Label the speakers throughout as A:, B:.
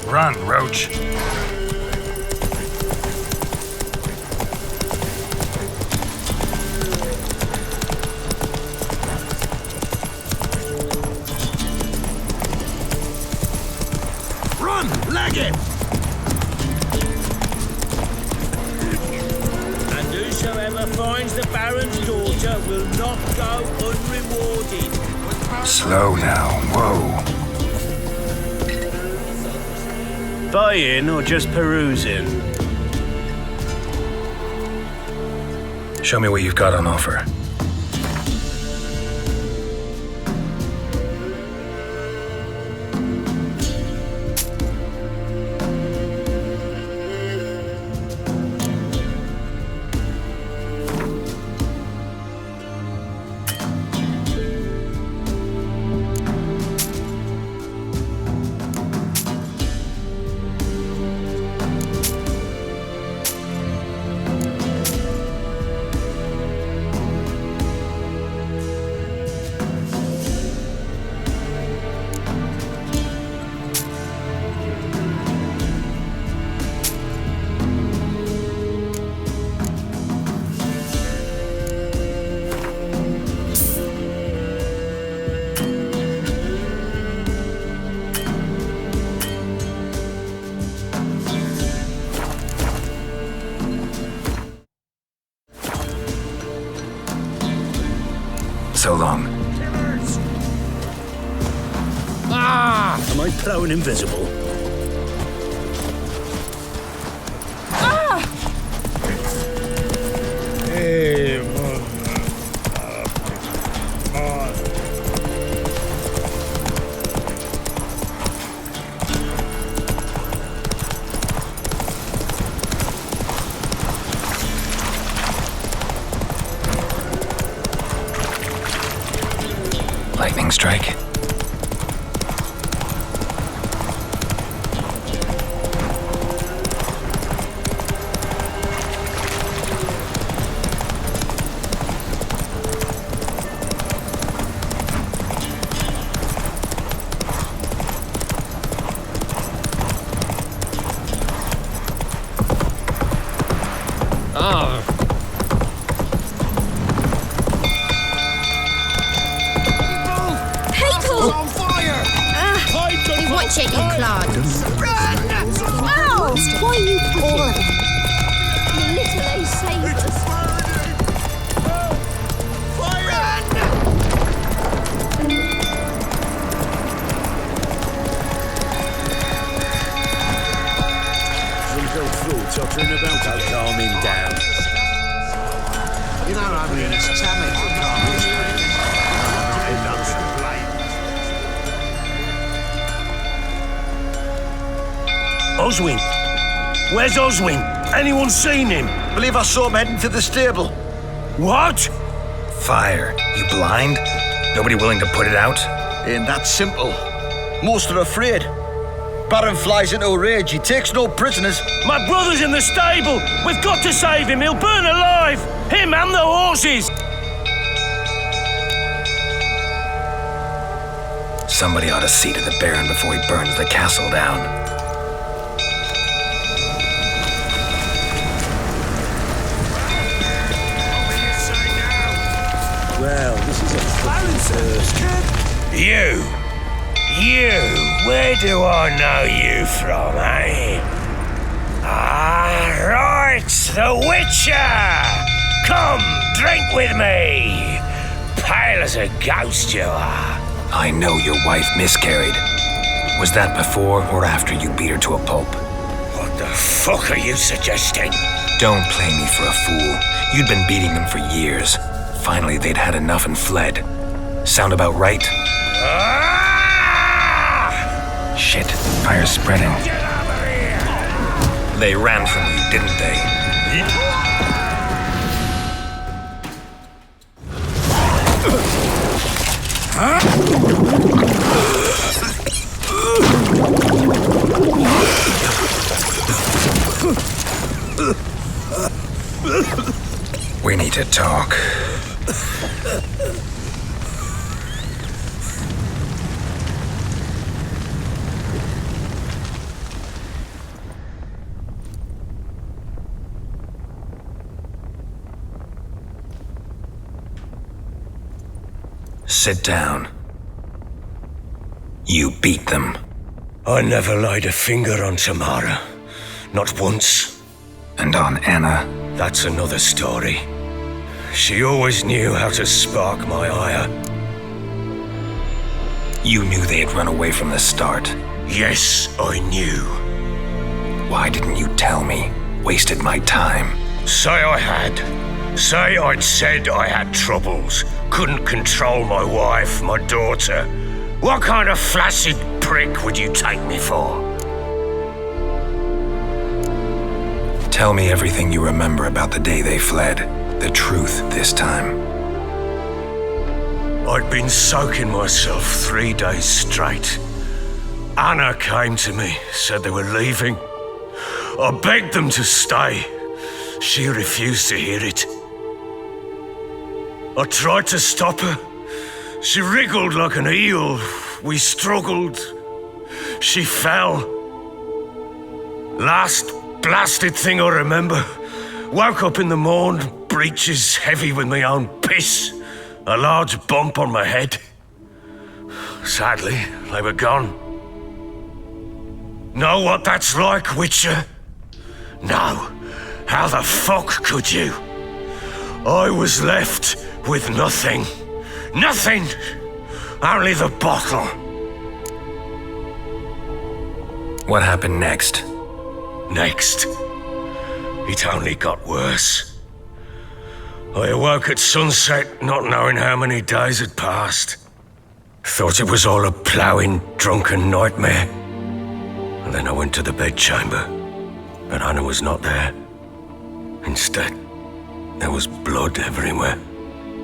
A: Run, Roach.
B: Run! Lag it!
C: And whosoever finds the Baron's daughter will not go unrewarded.
A: Slow now, whoa.
C: Buying or just perusing?
A: Show me what you've got on offer. So long.
C: Ah! Am I prone invisible?
D: Ah!
C: Hey,
A: Lightning strike.
D: Watch it, you clods! Run! Ow! Why are you all of them? You little A savers!
B: Run!
C: Some old fool tottering about to calm him down.
B: You know, I mean, it's Tammy for
C: Oswin! Where's Oswin? Anyone seen him?
B: Believe I saw him heading to the stable.
C: What?
A: Fire. You blind? Nobody willing to put it out?
B: Ain't that simple. Most are afraid. Baron flies into a rage. He takes no prisoners.
C: My brother's in the stable! We've got to save him! He'll burn alive! Him and the horses!
A: Somebody ought to see to the Baron before he burns the castle down.
C: Well, this is a fucking first. You, where do I know you from, eh? Ah, right, the Witcher! Come, drink with me! Pale as a ghost you are.
A: I know your wife miscarried. Was that before or after you beat her to a pulp?
C: What the fuck are you suggesting?
A: Don't play me for a fool. You'd been beating them for years. Finally, they'd had enough and fled. Sound about right?
C: Ah!
A: Shit, fire's spreading.
C: Get over here!
A: They ran from you, didn't they? We need to talk. Sit down. You beat them.
C: I never laid a finger on Tamara. Not once.
A: And on Anna?
C: That's another story. She always knew how to spark my ire.
A: You knew they had run away from the start.
C: Yes, I knew.
A: Why didn't you tell me? Wasted my time.
C: Say I had. Say I'd said I had troubles. Couldn't control my wife, my daughter. What kind of flaccid prick would you take me for?
A: Tell me everything you remember about the day they fled. The truth this time.
C: I'd been soaking myself 3 days straight. Anna came to me, said they were leaving. I begged them to stay. She refused to hear it. I tried to stop her. She wriggled like an eel. We struggled. She fell. Last blasted thing I remember. Woke up in the morn, breeches heavy with my own piss. A large bump on my head. Sadly, they were gone. Know what that's like, Witcher? No. How the fuck could you? I was left with nothing. Nothing! Only the bottle.
A: What happened next?
C: Next, it only got worse. I awoke at sunset, not knowing how many days had passed. Thought it was all a ploughing, drunken nightmare. And then I went to the bedchamber, but Anna was not there. Instead, there was blood everywhere.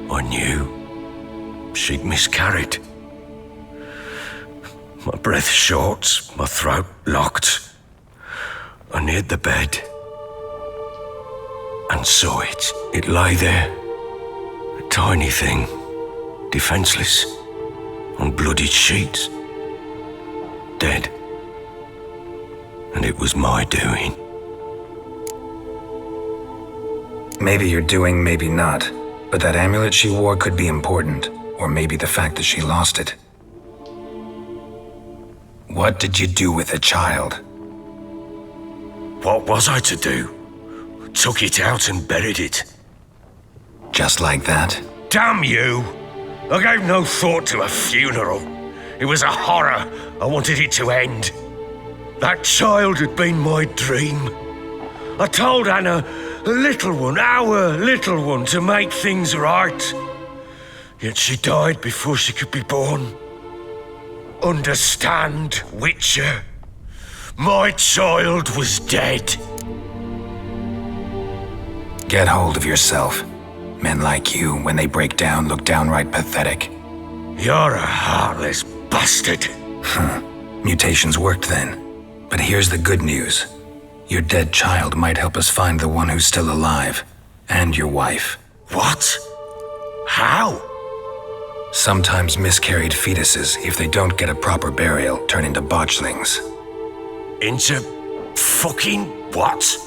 C: I knew she'd miscarried. My breath short, my throat locked. I neared the bed and saw it. It lay there, a tiny thing, defenseless, on bloodied sheets, dead. And it was my doing.
A: Maybe you're doing, maybe not. But that amulet she wore could be important. Or maybe the fact that she lost it. What did you do with the child?
C: What was I to do? Took it out and buried it.
A: Just like that?
C: Damn you! I gave no thought to a funeral. It was a horror. I wanted it to end. That child had been my dream. I told Anna, a little one, our little one, to make things right. Yet she died before she could be born. Understand, Witcher? My child was dead.
A: Get hold of yourself. Men like you, when they break down, look downright pathetic.
C: You're a heartless bastard.
A: Mutations worked then. But here's the good news. Your dead child might help us find the one who's still alive. And your wife.
C: What? How?
A: Sometimes miscarried fetuses, if they don't get a proper burial, turn into botchlings.
C: Into fucking what?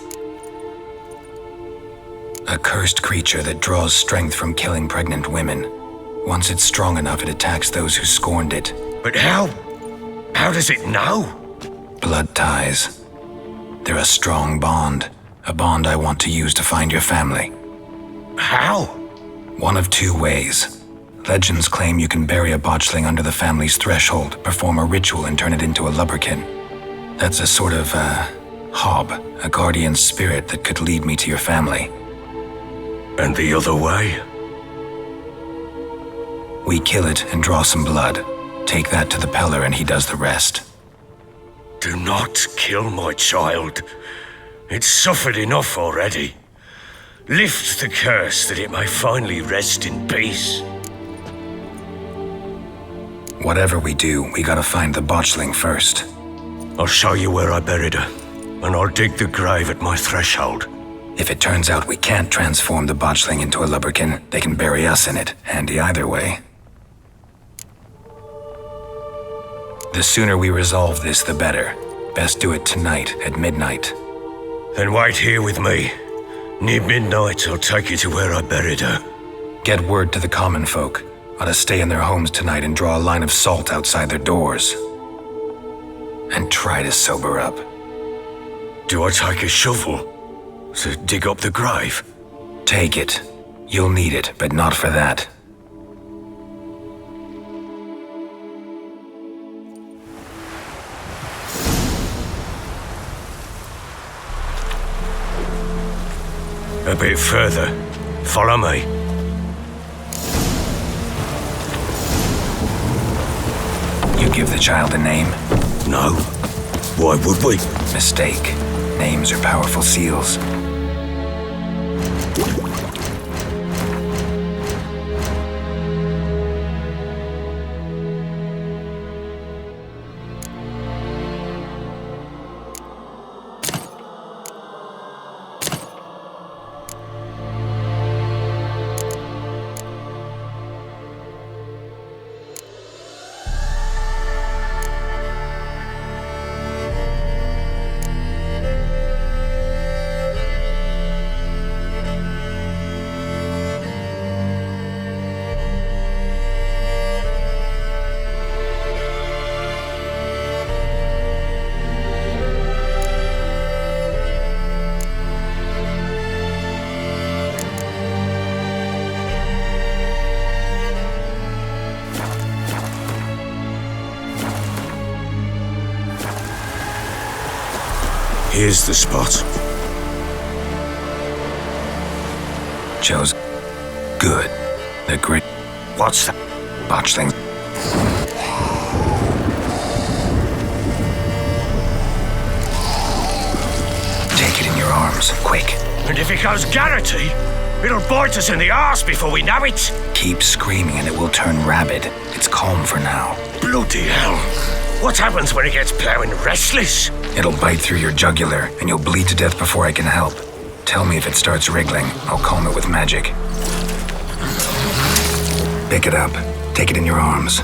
A: A cursed creature that draws strength from killing pregnant women. Once it's strong enough, it attacks those who scorned it.
C: But how? How does it know?
A: Blood ties. They're a strong bond. A bond I want to use to find your family.
C: How?
A: One of two ways. Legends claim you can bury a botchling under the family's threshold, perform a ritual and turn it into a lubberkin. That's a sort of, hob, a guardian spirit that could lead me to your family.
C: And the other way?
A: We kill it and draw some blood. Take that to the Peller and he does the rest.
C: Do not kill my child. It's suffered enough already. Lift the curse that it may finally rest in peace.
A: Whatever we do, we gotta find the botchling first.
C: I'll show you where I buried her, and I'll dig the grave at my threshold.
A: If it turns out we can't transform the botchling into a lubberkin, they can bury us in it. Handy either way. The sooner we resolve this, the better. Best do it tonight at midnight.
C: Then wait here with me. Near midnight, I'll take you to where I buried her.
A: Get word to the common folk. ought to stay in their homes tonight and draw a line of salt outside their doors. And try to sober up.
C: Do I take a shovel to dig up the grave?
A: Take it. You'll need it, but not for that.
C: A bit further. Follow me.
A: You give the child a name?
C: No. Why would we?
A: Mistake. Names are powerful seals.
C: Here's the spot.
A: Chose. Good. The great
C: What's that?
A: botchling. Take it in your arms, quick.
C: And if it goes Garrity, it'll bite us in the arse before we know it.
A: Keep screaming and it will turn rabid. It's calm for now.
C: Bloody hell. What happens when it gets plowing restless?
A: It'll bite through your jugular and you'll bleed to death before I can help. Tell me if it starts wriggling. I'll calm it with magic. Pick it up. Take it in your arms.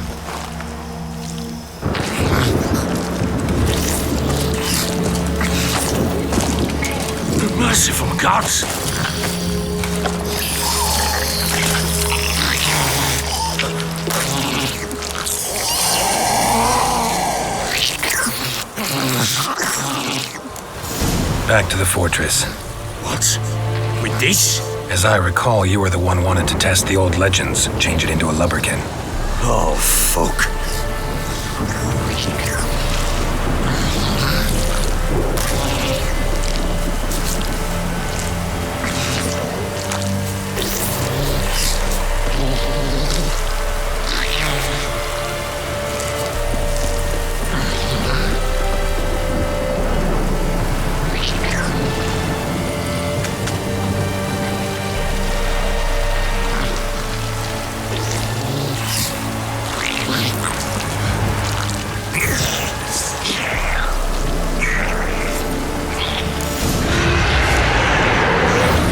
C: Merciful gods!
A: Back to the fortress.
C: What? With this?
A: As I recall, you were the one wanted to test the old legends, change it into a lubberkin.
C: Oh, fuck.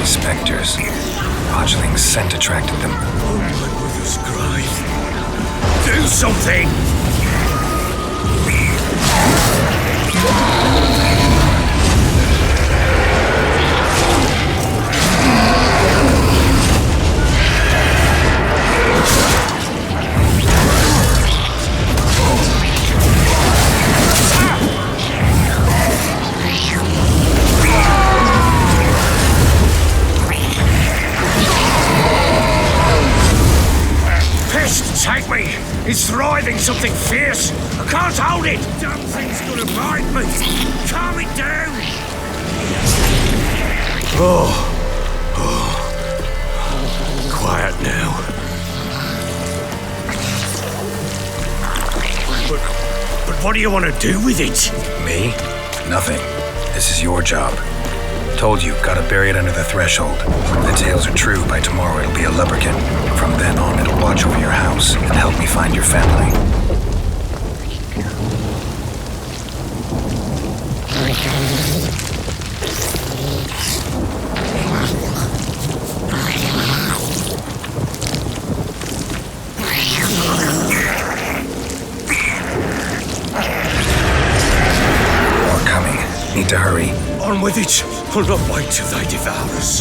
A: Spectres. Botchling's scent attracted them.
C: Oh, my mother's grave. Do something! Take me! It's thriving something fierce! I can't hold it! Damn thing's gonna bite me! Calm it down! Oh. Quiet now. But what do you want to do with it?
A: Me? Nothing. This is your job. Told you, gotta bury it under the threshold. If the tales are true, by tomorrow it'll be a lubberkin. From then on, it'll watch over your house and help me find your family. More coming. Need to hurry.
C: On with it! I'll not wait till they devour us.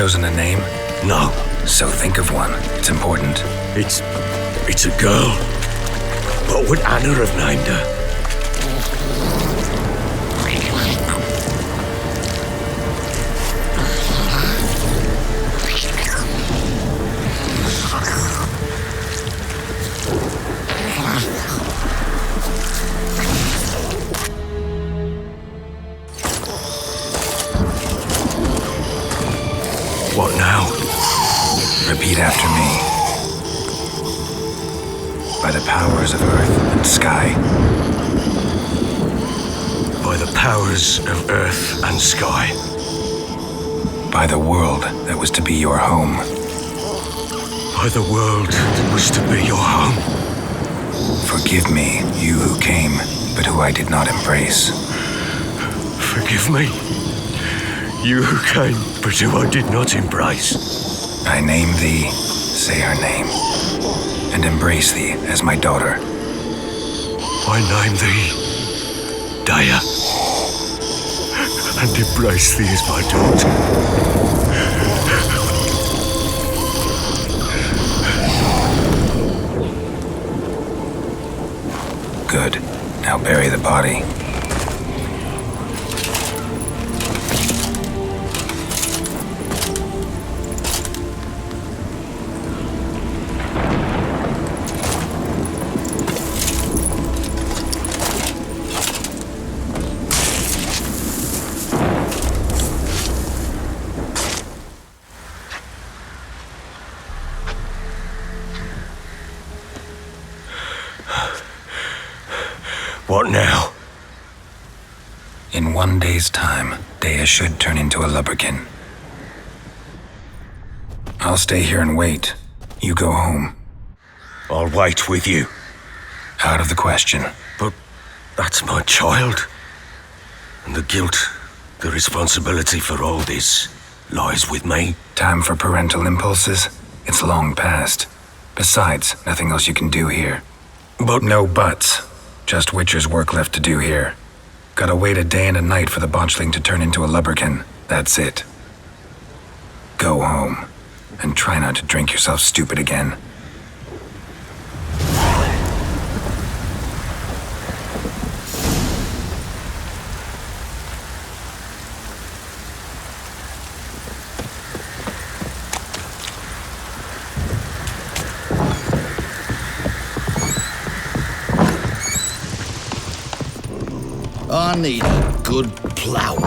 A: chosen a name?
C: No,
A: So think of one. It's important.
C: it's a girl. What would Anna have named her? What now?
A: Repeat after me. By the powers of earth and sky.
C: By the powers of earth and sky.
A: By the world that was to be your home.
C: By the world that was to be your home.
A: Forgive me, you who came, but who I did not embrace.
C: Forgive me. You who came, but who I did not embrace.
A: I name thee, say her name, and embrace thee as my daughter.
C: I name thee Daya, and embrace thee as my daughter.
A: Good. Now bury the body.
C: What now?
A: In 1 day's time, Dea should turn into a lubberkin. I'll stay here and wait. You go home.
C: I'll wait with you.
A: Out of the question.
C: But that's my child. And the guilt, the responsibility for all this lies with me.
A: Time for parental impulses? It's long past. Besides, nothing else you can do here.
C: But
A: No buts. Just Witcher's work left to do here. Gotta wait a day and a night for the botchling to turn into a lubberkin. That's it. Go home. And try not to drink yourself stupid again.
B: I need a good plough.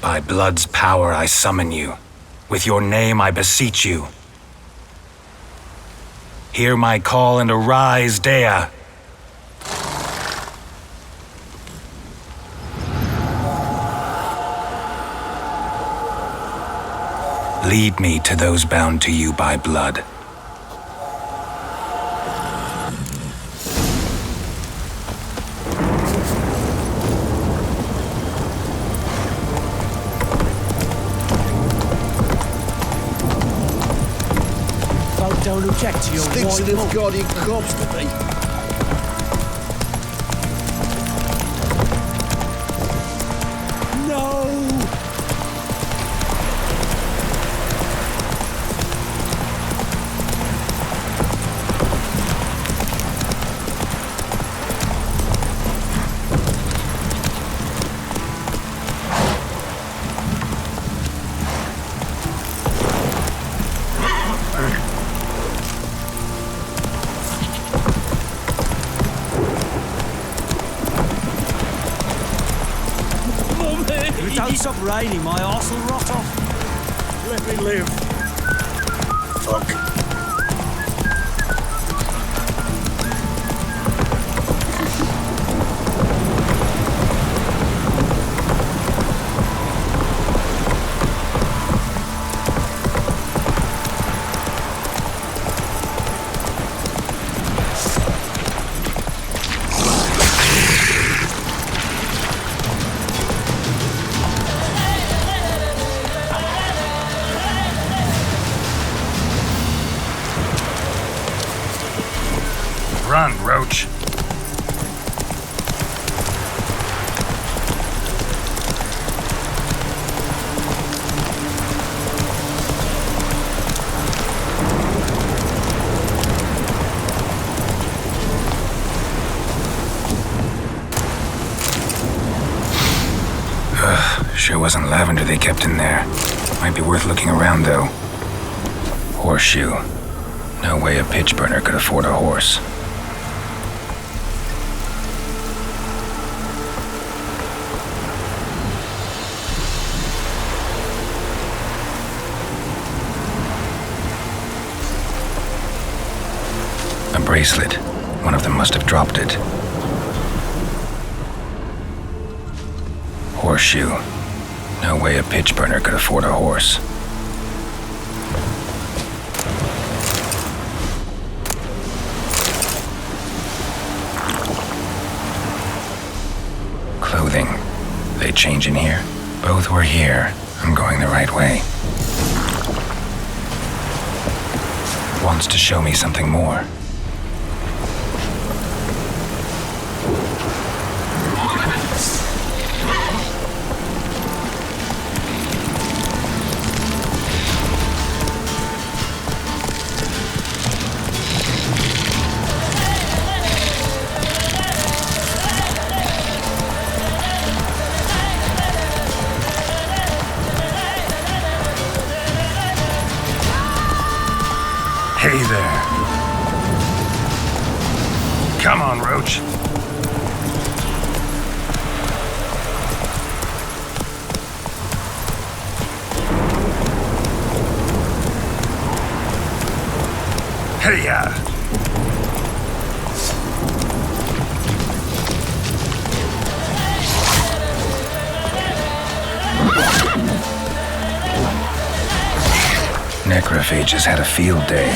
A: By blood's power I summon you. With your name I beseech you. Hear my call and arise, Dea. Lead me to those bound to you by blood.
E: Don't object to your
B: Sticks to
E: white
B: this
E: mug.
B: guardian corpse to me.
E: No! If it don't stop raining, my arse will rot off.
C: let me live. Fuck.
A: Sure wasn't lavender they kept in there. Might be worth looking around, though. Horseshoe. No way a pitch burner could afford a horse. A bracelet. One of them must have dropped it. Horseshoe. No way a pitch burner could afford a horse. Clothing. They change in here? Both were here. I'm going the right way. Wants to show me something more.
C: Hey there. Come on, Roach. Hey-ya.
A: Necrophages had a field day.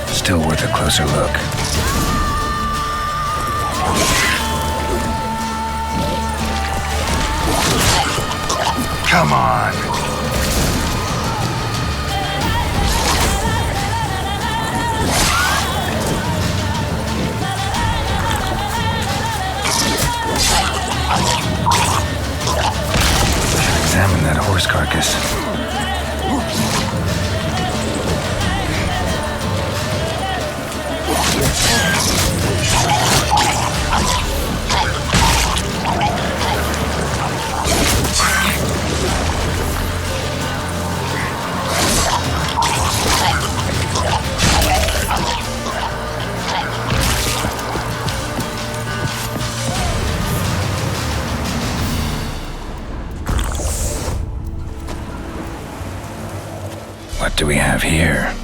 A: Still worth a closer look.
C: Come on.
A: Examine that horse carcass. What do we have here?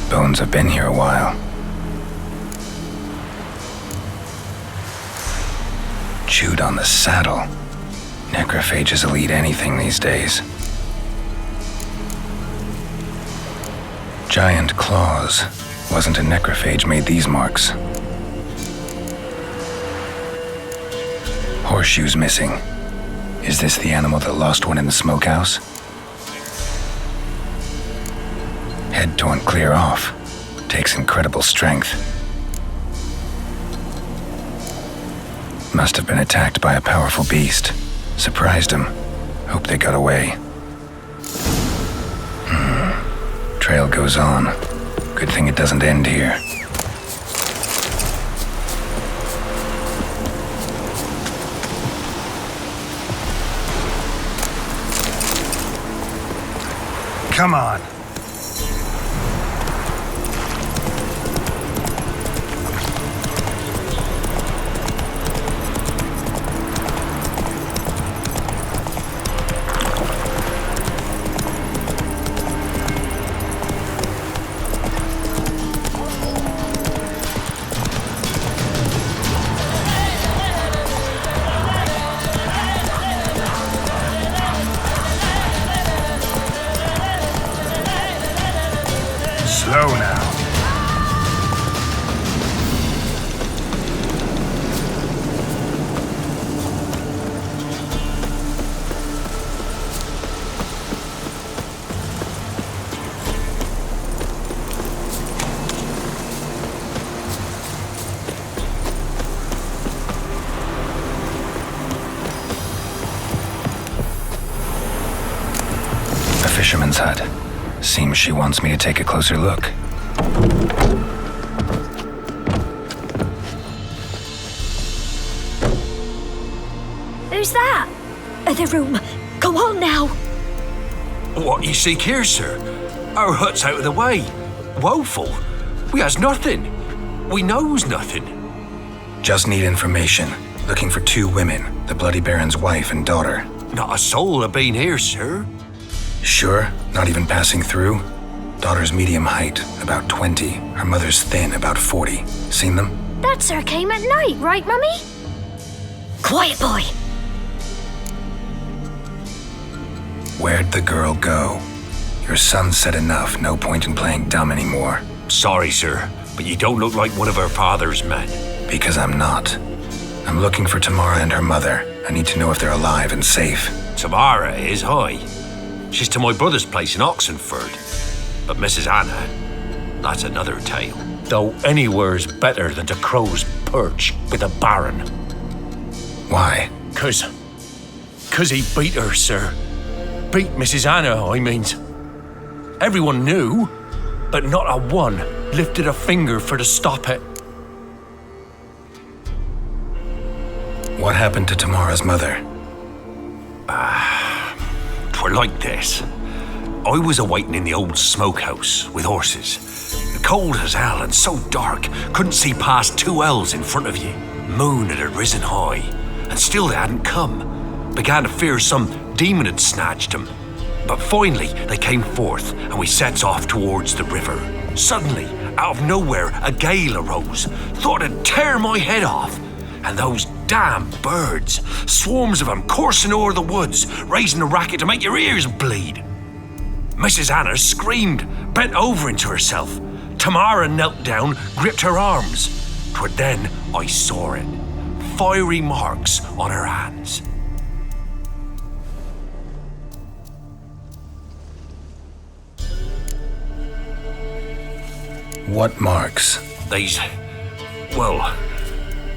A: Bones have been here a while. Chewed on the saddle. Necrophages will eat anything these days. Giant claws. Wasn't a necrophage made these marks. Horseshoes missing. Is this the animal that lost one in the smokehouse? Head torn clear off. Takes incredible strength. Must have been attacked by a powerful beast. Surprised him. Hope they got away. Trail goes on. Good thing it doesn't end here.
C: Come on. Slow now.
A: A fisherman's hut. Seems she wants me to take a closer look.
D: Who's that? The room. Go on now.
C: What you seek here, sir? Our hut's out of the way. Woeful. We has nothing. We knows nothing.
A: Just need information. Looking for 2 women, the Bloody Baron's wife and daughter.
C: Not a soul have been here, sir.
A: Sure? Not even passing through? Daughter's medium height, about 20. Her mother's thin, about 40. Seen them?
D: That sir came at night, right, Mummy? Quiet, boy.
A: Where'd the girl go? Your son said enough, no point in playing dumb anymore.
C: Sorry, sir, but you don't look like one of our father's men.
A: Because I'm not. I'm looking for Tamara and her mother. I need to know if they're alive and safe.
C: Tamara is high. She's to my brother's place in Oxenford. But Mrs. Anna, that's another tale. Though anywhere's better than to Crow's Perch with a baron.
A: Why?
C: 'Cause he beat her, sir. Beat Mrs. Anna, I means. Everyone knew, but not a one lifted a finger for to stop it.
A: What happened to Tamara's mother?
C: 'Twere like this. I was awaiting in the old smokehouse with horses. Cold as hell and so dark, couldn't see past 2 ells in front of you. Moon had risen high, and still they hadn't come. Began to fear some demon had snatched them. But finally they came forth, and we sets off towards the river. Suddenly, out of nowhere, a gale arose. Thought it'd tear my head off. And those damn birds, swarms of them coursing o'er the woods, raising a racket to make your ears bleed. Mrs. Anna screamed, bent over into herself. Tamara knelt down, gripped her arms. 'Twere then I saw it. Fiery marks on her hands.
A: What marks?
C: They's, well,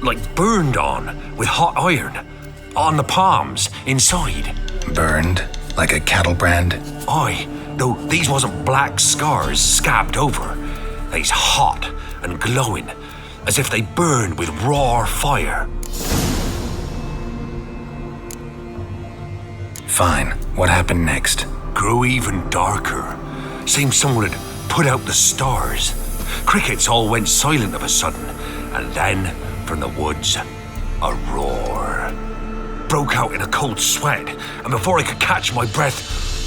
C: like burned on with hot iron. On the palms, inside.
A: Burned? Like a cattle brand?
C: Aye, though these wasn't black scars scabbed over. They's hot and glowing, as if they burned with raw fire.
A: Fine. What happened next?
C: Grew even darker. Seemed someone had put out the stars. Crickets all went silent of a sudden, and then, from the woods, a roar. Broke out in a cold sweat, and before I could catch my breath,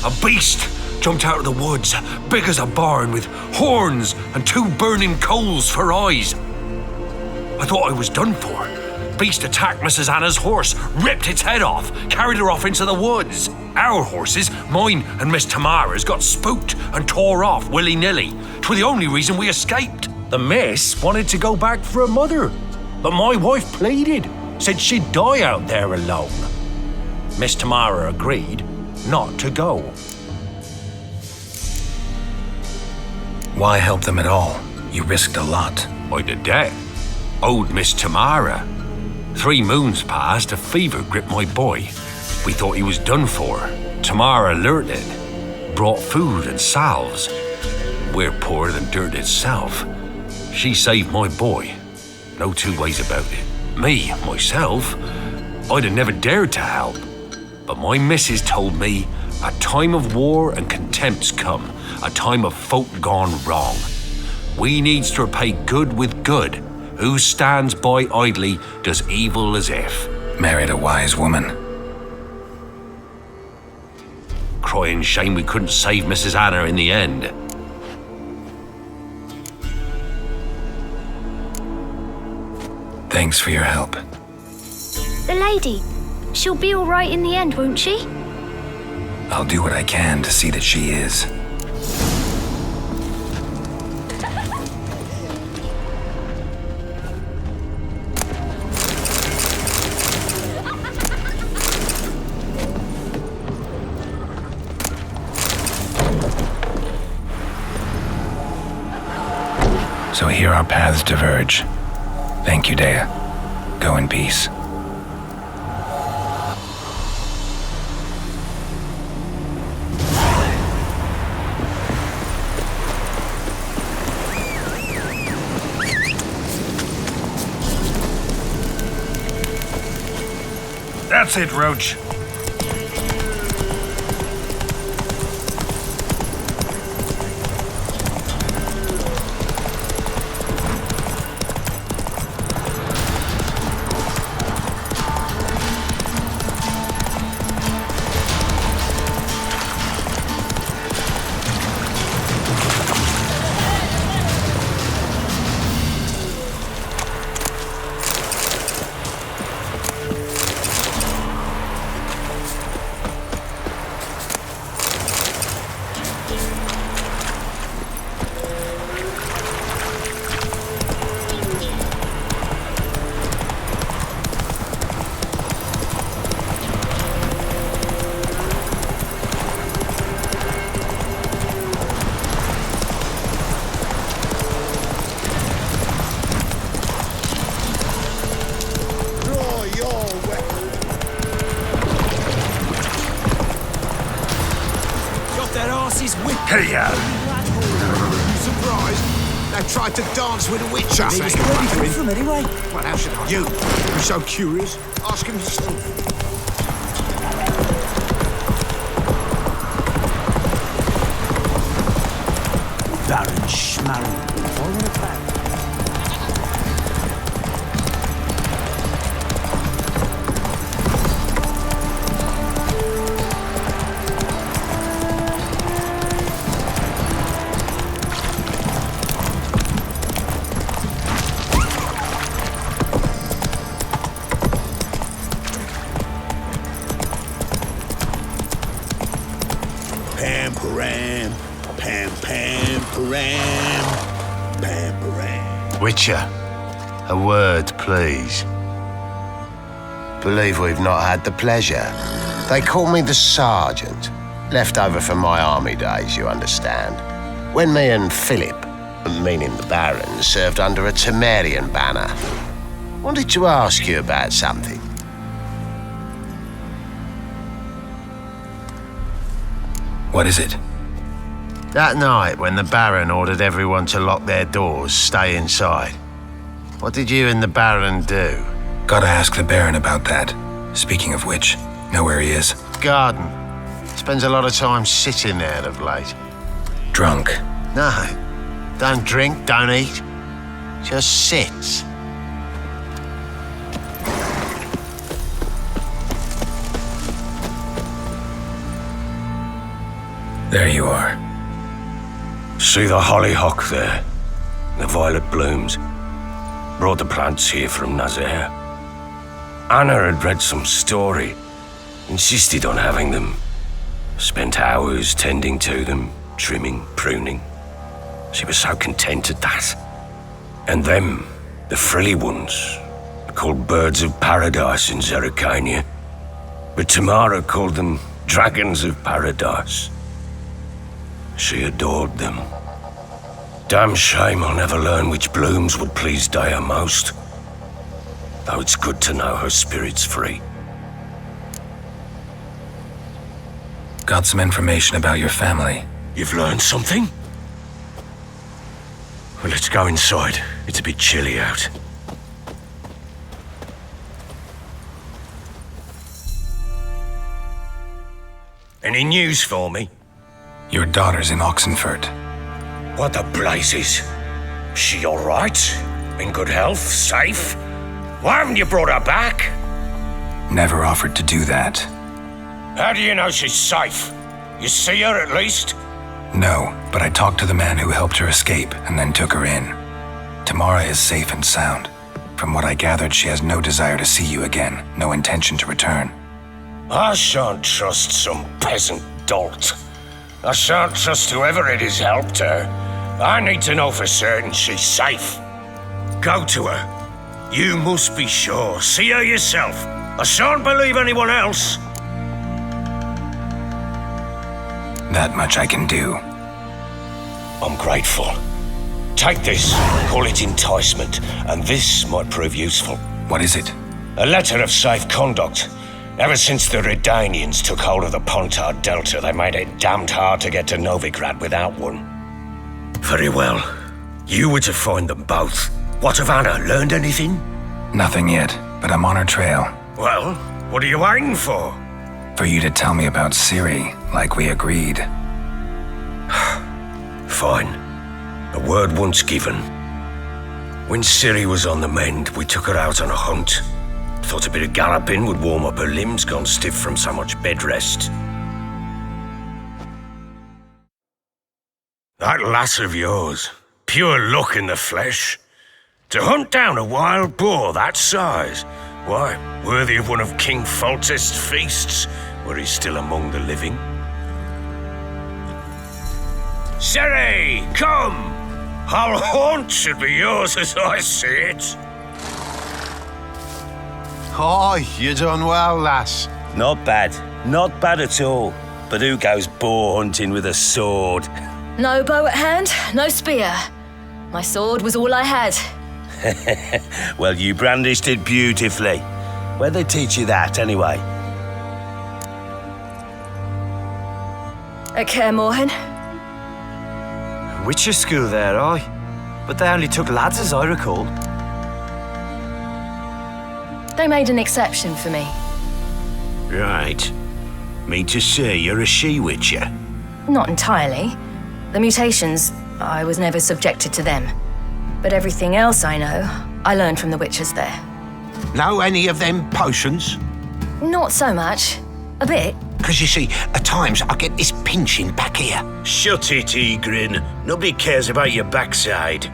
C: a beast jumped out of the woods, big as a barn, with horns and 2 burning coals for eyes. I thought I was done for. Beast attacked Mrs. Anna's horse, ripped its head off, carried her off into the woods. Our horses, mine and Miss Tamara's, got spooked and tore off willy-nilly. 'Twere the only reason we escaped. The miss wanted to go back for her mother, but my wife pleaded, said she'd die out there alone. Miss Tamara agreed not to go.
A: Why help them at all? You risked a lot.
C: I'd a debt. Owed Miss Tamara. 3 moons passed, a fever gripped my boy. We thought he was done for. Tamara alerted, brought food and salves. We're poorer than dirt itself. She saved my boy. No 2 ways about it. Me, myself, I'd have never dared to help. But my missus told me a time of war and contempt's come, a time of folk gone wrong. We needs to repay good with good. Who stands by idly does evil as if.
A: Married a wise woman.
C: Crying shame we couldn't save Mrs. Anna in the end.
A: Thanks for your help.
D: The lady. She'll be all right in the end, won't she?
A: I'll do what I can to see that she is. So here our paths diverge. Thank you, Dea. Go in peace. That's it, Roach.
C: Hey,
F: Surprised? They tried to dance with a witch, I
E: He was
F: think.
E: ready for him anyway.
F: Well, how should I? You're so curious. Ask him yourself.
E: Baron Schmarren. Falling apart.
F: Pam, param, pam, pam, param, pam, param.
G: Witcher, a word, please. Believe we've not had the pleasure. They call me the Sergeant. Left over from my army days, you understand. When me and Philip, meaning the Baron, served under a Temerian banner. Wanted to ask you about something.
A: What is it?
G: That night when the Baron ordered everyone to lock their doors, stay inside. What did you and the Baron do?
A: Gotta ask the Baron about that. Speaking of which, know where he is?
G: Garden. Spends a lot of time sitting there of late.
A: Drunk.
G: No, don't drink, don't eat. Just sits.
A: There you are.
C: See the hollyhock there? The violet blooms. Brought the plants here from Nazaire. Anna had read some story. Insisted on having them. Spent hours tending to them, trimming, pruning. She was so content at that. And them, the frilly ones, called birds of paradise in Zerrikania. But Tamara called them dragons of paradise. She adored them. Damn shame I'll never learn which blooms would please Daya most. Though it's good to know her spirit's free.
A: Got some information about your family.
C: You've learned something? Well, let's go inside. It's a bit chilly out. Any news for me?
A: Your daughter's in Oxenfurt.
C: What the blazes? She all right? In good health? Safe? Why haven't you brought her back?
A: Never offered to do that.
C: How do you know she's safe? You see her at least?
A: No, but I talked to the man who helped her escape and then took her in. Tamara is safe and sound. From what I gathered, she has no desire to see you again, no intention to return.
C: I shan't trust some peasant dolt. I shan't trust whoever it is helped her. I need to know for certain she's safe. Go to her. You must be sure. See her yourself. I shan't believe anyone else.
A: That much I can do.
C: I'm grateful. Take this, call it enticement, and this might prove useful.
A: What is it?
C: A letter of safe conduct. Ever since the Redanians took hold of the Pontard Delta, they made it damned hard to get to Novigrad without one. Very well. You were to find them both. What of Anna? Learned anything?
A: Nothing yet, but I'm on her trail.
C: Well, What are you waiting for?
A: For you to tell me about Ciri, like we agreed.
C: Fine. A word once given. When Ciri was on the mend, we took her out on a hunt. Thought a bit of galloping would warm up her limbs gone stiff from so much bed rest. That lass of yours, pure luck in the flesh. To hunt down a wild boar that size, why, worthy of one of King Foltest's feasts, were he still among the living. Ciri, come! Our haunt should be yours as I see it.
F: Aye, you done well, lass.
C: Not bad. Not bad at all. But who goes boar hunting with a sword?
H: No bow at hand, no spear. My sword was all I had.
C: Well, you brandished it beautifully. Where'd they teach you that, anyway?
H: At Kaer Morhen.
E: Witcher school there, aye. But they only took lads, as I recall.
H: They made an exception for me.
C: Right. Mean to say you're a she-witcher?
H: Not entirely. The mutations, I was never subjected to them. But everything else I know, I learned from the witchers there.
F: Know any of them potions?
H: Not so much. A bit.
F: Because you see, at times I get this pinching back here.
C: Shut it, Egrin. Nobody cares about your backside.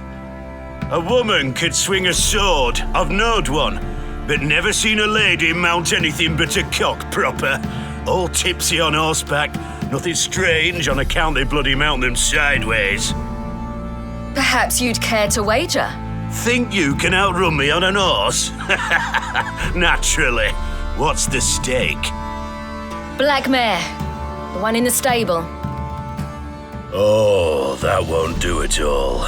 C: A woman could swing a sword. I've knowed one. But never seen a lady mount anything but a cock proper. All tipsy on horseback. Nothing strange on account they bloody mount them sideways.
H: Perhaps you'd care to wager?
C: Think you can outrun me on an horse? Naturally. What's the stake?
H: Black mare. The one in the stable.
C: Oh, that won't do at all.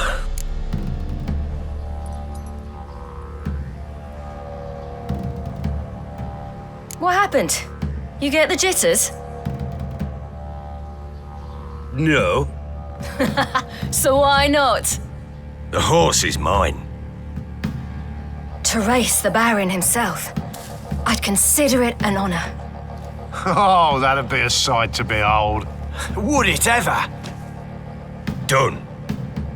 H: What happened? You get the jitters?
C: No.
H: So why not?
C: The horse is mine.
H: To race the Baron himself, I'd consider it an honor.
F: Oh, that'd be a sight to behold.
E: Would it ever?
C: Done.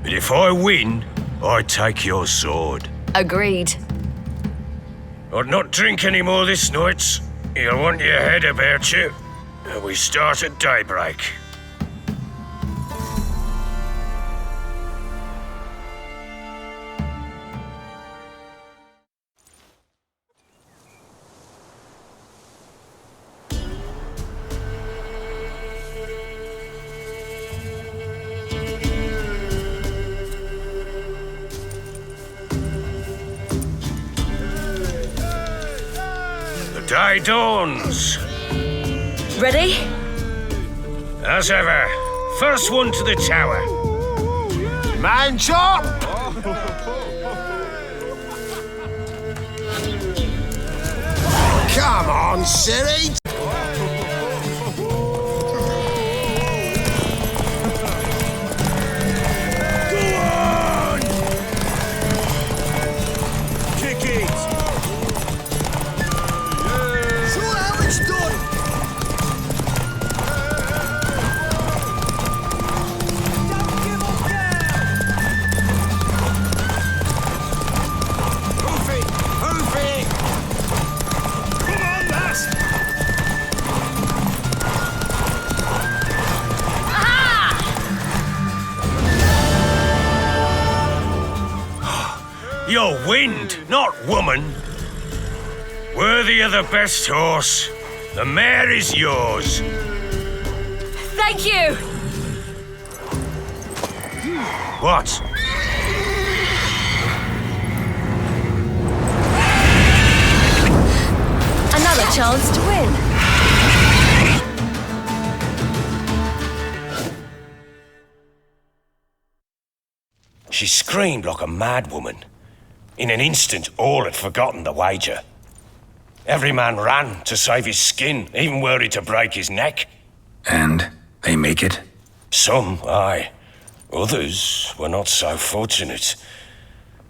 C: But if I win, I take your sword.
H: Agreed.
C: I'd not drink any more this night. You'll want your head about you. We start at daybreak. Day dawns.
H: Ready?
C: As ever, first one to the tower.
F: Man chop! Come on, Ciri!
C: You're wind, not woman. Worthy of the best horse. The mare is yours.
H: Thank you!
C: What?
H: Another chance to win.
C: She screamed like a mad woman. In an instant, all had forgotten the wager. Every man ran to save his skin, even worried to break his neck.
A: And they make it?
C: Some, aye. Others were not so fortunate.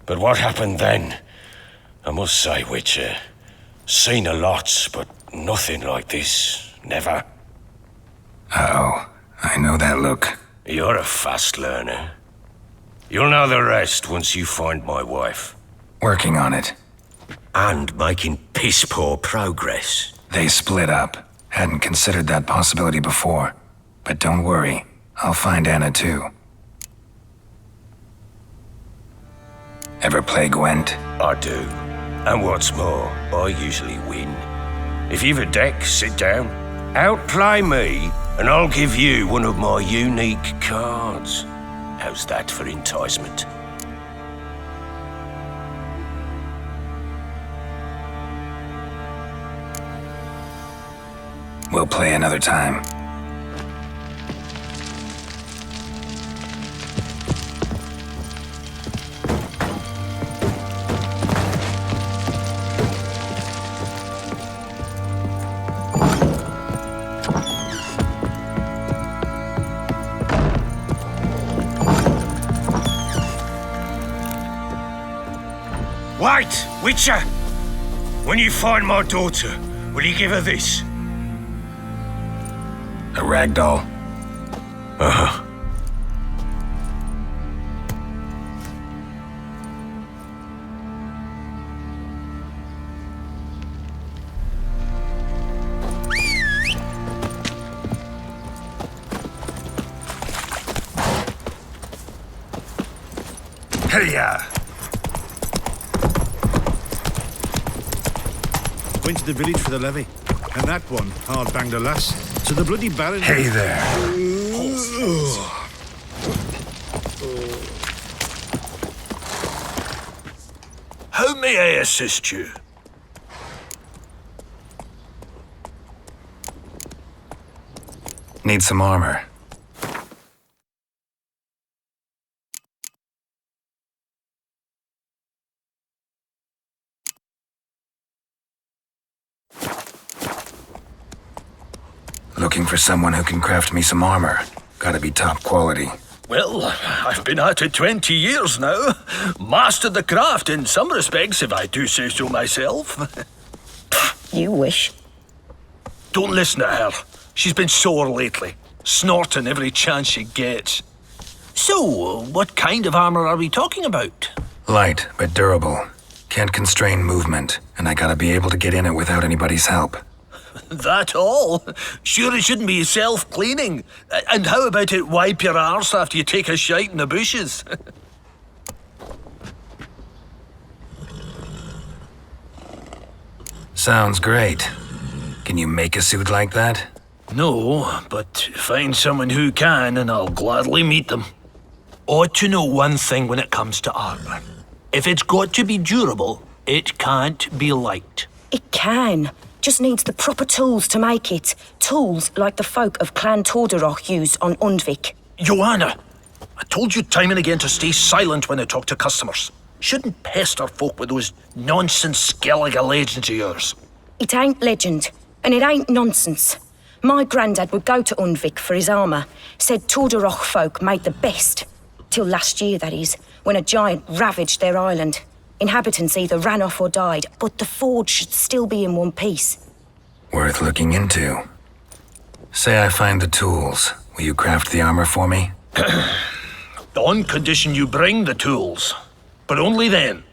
C: But what happened then? I must say, Witcher, seen a lot, but Nothing like this. Never.
A: Uh-oh. I know that look.
C: You're a fast learner. You'll know the rest once you find my wife.
A: Working on it.
C: And making piss-poor progress.
A: They split up. Hadn't considered that possibility before. But don't worry. I'll find Anna too. Ever play Gwent?
C: I do. And what's more, I usually win. If you've a deck, sit down. Outplay me, and I'll give you one of my unique cards. How's that for enticement?
A: We'll play another time.
C: Wait, Witcher! When you find my daughter, will you give her this?
A: A ragdoll?
C: Uh-huh. Hey-ya!
F: Went to the village for the levy. And that one hard banged a lass. So the bloody baron...
C: Hey there. How may I assist you?
A: Need some armor. Looking for someone who can craft me some armor. Gotta be top quality.
B: Well, I've been at it 20 years now. Mastered the craft in some respects, if I do say so myself.
I: You wish.
B: Don't listen to her. She's been sore lately, snorting every chance she gets. So, what kind of armor are we talking about?
A: Light, but durable. Can't constrain movement, and I gotta be able to get in it without anybody's help.
B: That all? Sure it shouldn't be self-cleaning. And how about it wipe your arse after you take a shite in the bushes?
A: Sounds great. Can you make a suit like that?
B: No, but find someone who can and I'll gladly meet them. Ought to know one thing when it comes to armor. If it's got to be durable, it can't be light.
I: It can. Just needs the proper tools to make it. Tools like the folk of Clan Torderoch use on Undvik.
B: Joanna, I told you time and again to stay silent when I talk to customers. Shouldn't pester folk with those nonsense Skellige legends of yours.
I: It ain't legend, and it ain't nonsense. My granddad would go to Undvik for his armour. Said Torderoch folk made the best. Till last year, that is, when a giant ravaged their island. Inhabitants either ran off or died, but the forge should still be in one piece.
A: Worth looking into. Say I find the tools. Will you craft the armor for me?
B: On condition you bring the tools. But only then.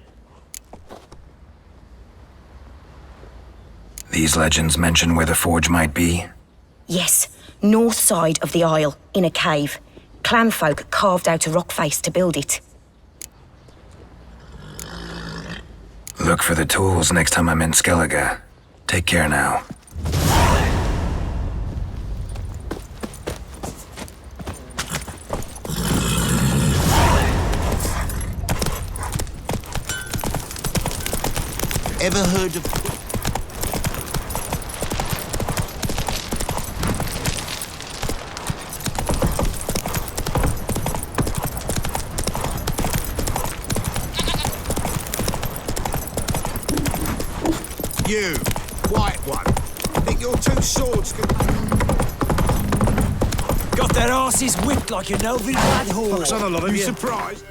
A: These legends mention where the forge might be?
I: Yes, north side of the isle, in a cave. Clanfolk carved out a rock face to build it.
A: Look for the tools next time I'm in Skellige. Take care now.
F: Ever heard of... You, white one. Think your two swords can...
E: Got their asses whipped like an elven mad whore.
F: Fuck's on a lot of you. Surprised?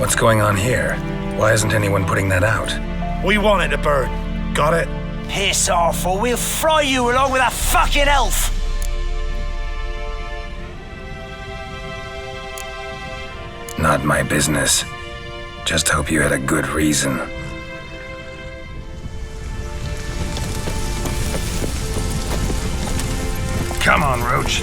A: What's going on here? Why isn't anyone putting that out?
J: We wanted to burn. Got it?
E: Piss off, or we'll fry you along with a fucking elf!
A: Not my business. Just hope you had a good reason. Come on, Roach.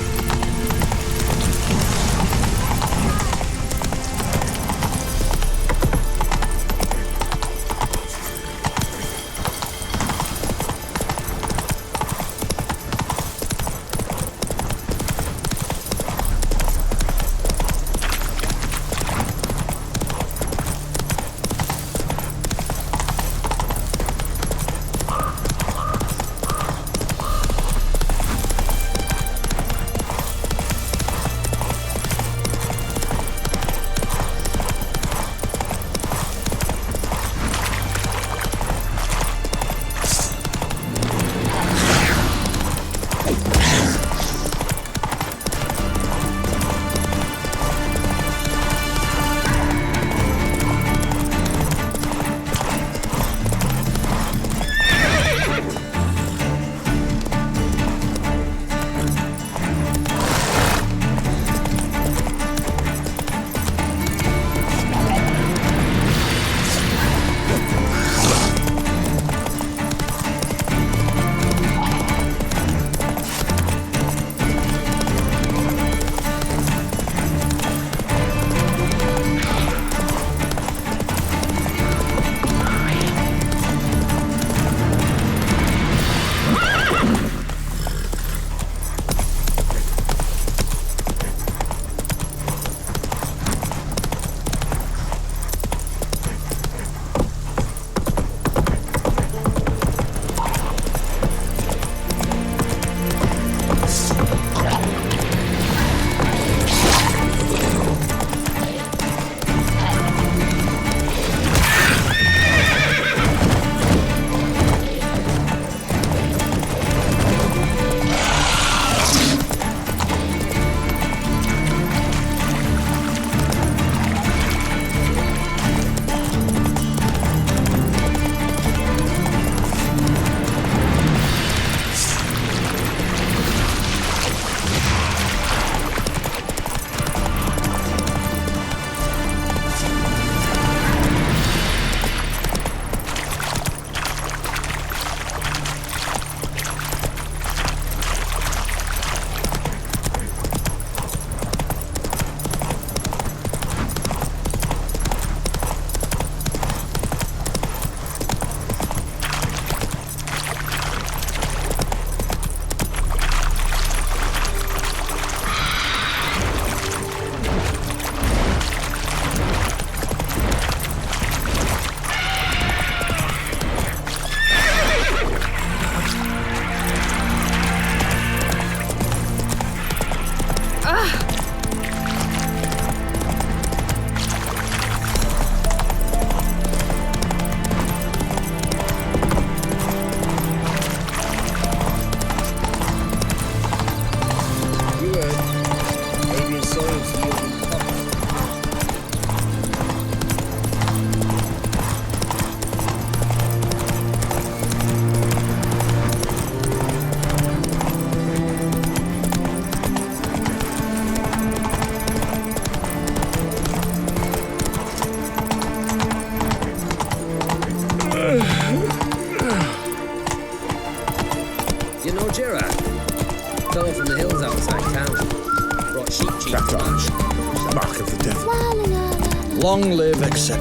E: Long live, etc.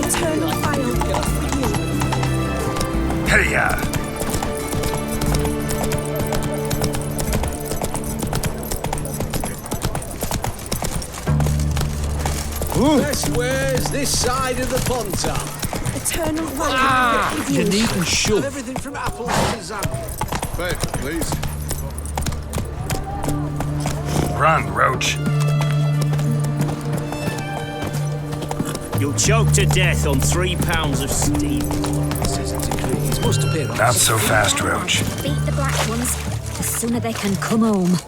I: Eternal fire with you.
A: Hey-ya!
E: Best wares this side of the Pontar.
I: Eternal fire with you.
E: You needn't shove.
F: Everything from apples to Zambia. Wait, please.
A: Run, Roach.
E: You'll choke to death on 3 pounds of steam. It must appear.
A: Not so fast, Roach.
D: Beat the black ones. The sooner they can come home.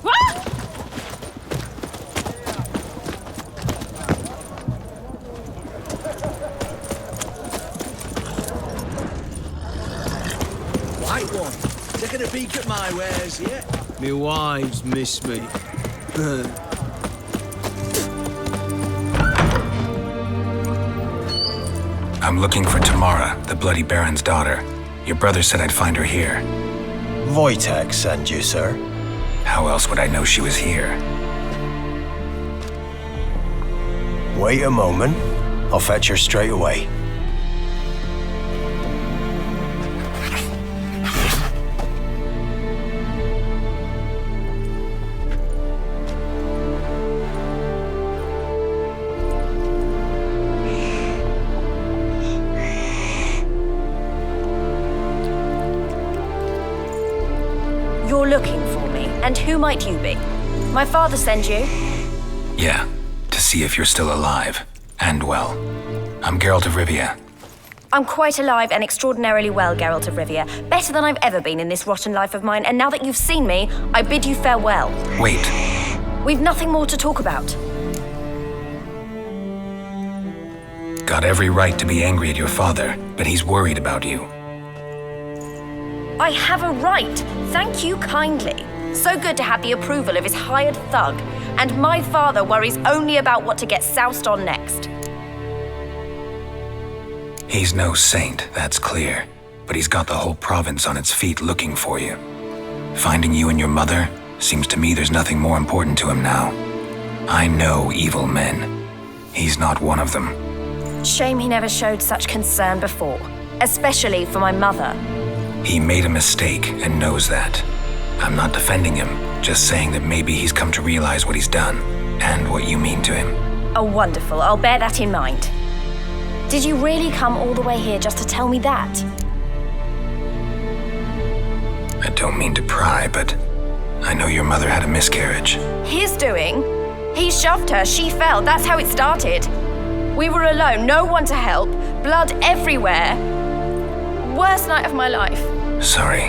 E: taken a peek at my wares yet? Me wives miss me.
A: I'm looking for Tamara, the Bloody Baron's daughter. Your brother said I'd find her here.
K: Wojtek sent you, sir.
A: How else would I know she was here?
K: Wait a moment. I'll fetch her straight away.
H: You're looking for me, and who might you be? My father sent you?
A: Yeah, to see if you're still alive. And well. I'm Geralt of Rivia.
H: I'm quite alive and extraordinarily well, Geralt of Rivia. Better than I've ever been in this rotten life of mine, and now that you've seen me, I bid you farewell.
A: Wait.
H: We've nothing more to talk about.
A: Got every right to be angry at your father, but he's worried about you.
H: I have a right. Thank you kindly. So good to have the approval of his hired thug. And my father worries only about what to get soused on next.
A: He's no saint, that's clear. But he's got the whole province on its feet looking for you. Finding you and your mother, seems to me there's nothing more important to him now. I know evil men. He's not one of them.
H: Shame he never showed such concern before. Especially for my mother.
A: He made a mistake and knows that. I'm not defending him, just saying that maybe he's come to realize what he's done, and what you mean to him.
H: Oh, wonderful. I'll bear that in mind. Did you really come all the way here just to tell me that?
A: I don't mean to pry, but I know your mother had a miscarriage.
H: His doing? He shoved her, she fell, that's how it started. We were alone, no one to help, blood everywhere. Worst night of my life.
A: Sorry.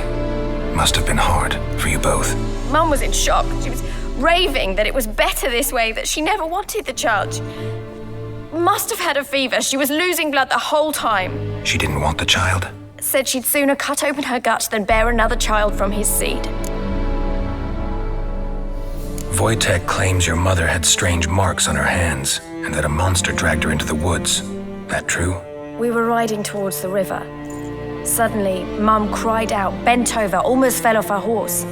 A: Must have been hard for you both.
H: Mum was in shock. She was raving that it was better this way, that she never wanted the child. Must have had a fever. She was losing blood the whole time.
A: She didn't want the child?
H: Said she'd sooner cut open her gut than bear another child from his seed.
A: Wojtek claims your mother had strange marks on her hands, and that a monster dragged her into the woods. That true?
H: We were riding towards the river. Suddenly, Mum cried out, bent over, almost fell off her horse.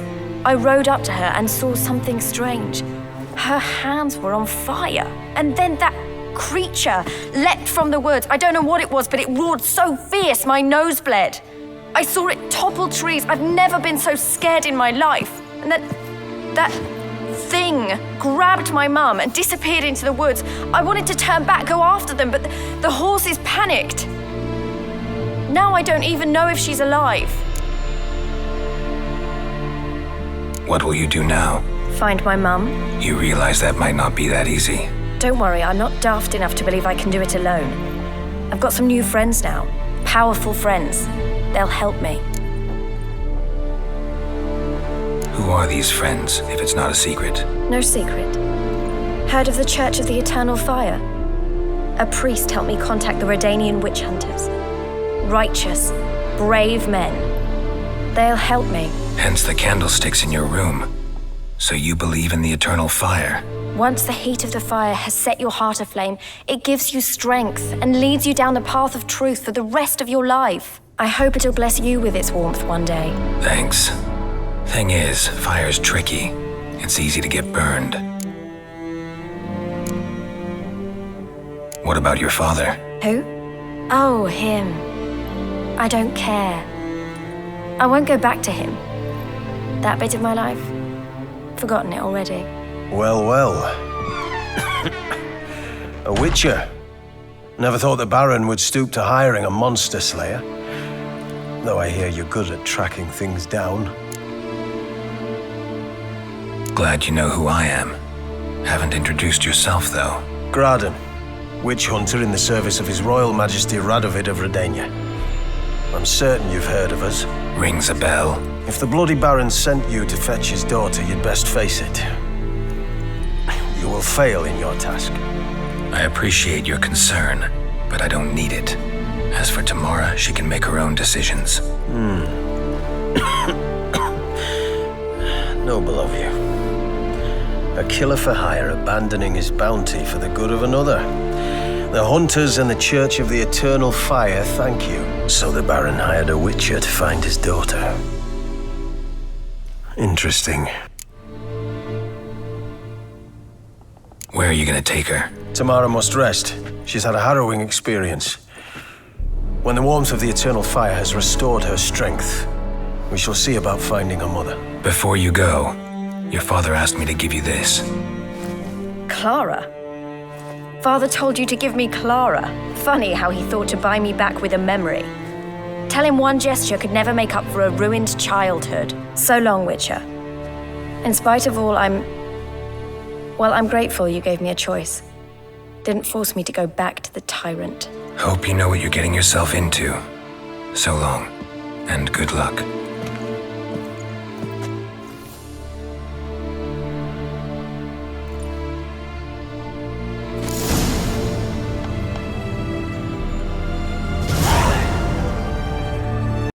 H: I rode up to her and saw something strange. Her hands were on fire. And then that creature leapt from the woods. I don't know what it was, but it roared so fierce my nose bled. I saw it topple trees. I've never been so scared in my life. And that thing grabbed my mum and disappeared into the woods. I wanted to turn back, go after them, but the horses panicked. Now I don't even know if she's alive.
A: What will you do now?
H: Find my mum.
A: You realize that might not be that easy.
H: Don't worry, I'm not daft enough to believe I can do it alone. I've got some new friends now. Powerful friends. They'll help me.
A: Who are these friends, if it's not a secret?
H: No secret. Heard of the Church of the Eternal Fire? A priest helped me contact the Redanian witch hunters. Righteous, brave men. They'll help me.
A: Hence the candlesticks in your room. So you believe in the eternal fire?
H: Once the heat of the fire has set your heart aflame, it gives you strength and leads you down the path of truth for the rest of your life. I hope it'll bless you with its warmth one day.
A: Thanks. Thing is, fire's tricky. It's easy to get burned. What about your father?
H: Who? Oh, him. I don't care. I won't go back to him. That bit of my life? Forgotten it already.
K: Well, well. A witcher. Never thought the Baron would stoop to hiring a monster slayer. Though I hear you're good at tracking things down.
A: Glad you know who I am. Haven't introduced yourself, though.
K: Graden, witch hunter in the service of His Royal Majesty Radovid of Redania. I'm certain you've heard of us.
A: Rings a bell.
K: If the Bloody Baron sent you to fetch his daughter, you'd best face it. You will fail in your task.
A: I appreciate your concern, but I don't need it. As for Tamara, she can make her own decisions.
K: killer for hire abandoning his bounty for the good of another. The hunters and the Church of the Eternal Fire thank you. So the Baron hired a witcher to find his daughter. Interesting.
A: Where are you gonna take her?
K: Tamara must rest. She's had a harrowing experience. When the warmth of the Eternal Fire has restored her strength, we shall see about finding her mother.
A: Before you go, your father asked me to give you this.
H: Clara? Father told you to give me Clara. Funny how he thought to buy me back with a memory. Tell him one gesture could never make up for a ruined childhood. So long, Witcher. In spite of all, I'm grateful you gave me a choice. Didn't force me to go back to the tyrant.
A: Hope you know what you're getting yourself into. So long, and good luck.